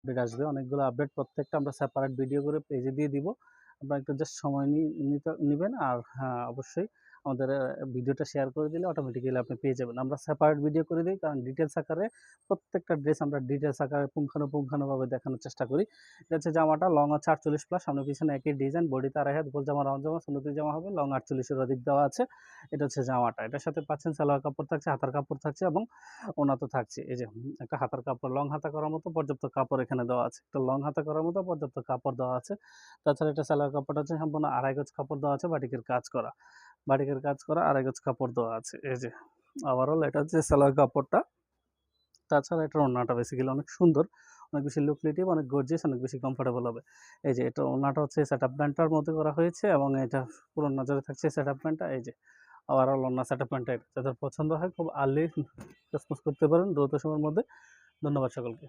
Update আসবে, অনেকগুলো update প্রত্যেকটা আমরা সেপারেট ভিডিও করে পেজে দিয়ে দিব। আপনারা একটু জাস্ট সময় নিবেন আর হ্যাঁ, অবশ্যই আমাদের ভিডিওটা শেয়ার করে দিলে অটোমেটিক্যালি আপনি পেয়ে যাবেন। আমরা সেপারেট ভিডিও করে দিই কারণ ডিটেইলস আকারে প্রত্যেকটা ড্রেস আমরা ডিটেইলস আকারে পুঙ্খানুপুঙ্খানুভাবে দেখানোর চেষ্টা করি। এটা হচ্ছে জামাটা লং হচ্ছে 48 প্লাস, সামনে পিছনে একই ডিজাইন, বডিতে 2.5 হাত, গোল জামা রাউন্ড জামা, সুন্নতি জামা হবে, লং 48 এর অধিক দেওয়া আছে। এটা হচ্ছে জামাটা। এটার সাথে পাচ্ছেন সালোয়ার কাপড় থাকছে, হাতার কাপড় থাকছে এবং ওড়না তো থাকছে। এই যে একটা হাতার কাপড়, লং হাতা করার মতো পর্যাপ্ত কাপড় এখানে দেওয়া আছে। একটা লং হাতা করার মতো পর্যাপ্ত কাপড় দেওয়া আছে। তাছাড়া এটা সালোয়ার কাপড়টা হচ্ছে সম্পূর্ণ 2.5 গজ কাপড় দেওয়া আছে, বাটিকের কাজ করা। বাটিকের কাজ করা 2.5 গজ কাপড় দেওয়া আছে। এই যে ওভারঅল এটা হচ্ছে সালোয়ার কাপড়টা। তাছাড়া এটার ওড়নাটা বেসিক্যালি অনেক সুন্দর, অনেক বেশি লুক্রেটিভ, অনেক গর্জিয়াস, অনেক বেশি কমফোর্টেবল হবে। এই যে এটার ওড়নাটা হচ্ছে সেটআপ প্যান্টটার মধ্যে করা হয়েছে এবং এটা পুরো নজরে থাকছে সেটআপ প্যান্টটা। এই যে ওভারঅল ওড়না সেটআপ প্যান্টটা এটা। যাদের পছন্দ হয় খুব আর্লি রেসপন্স করতে পারেন দ্রুত সময়ের মধ্যে। ধন্যবাদ সকলকে।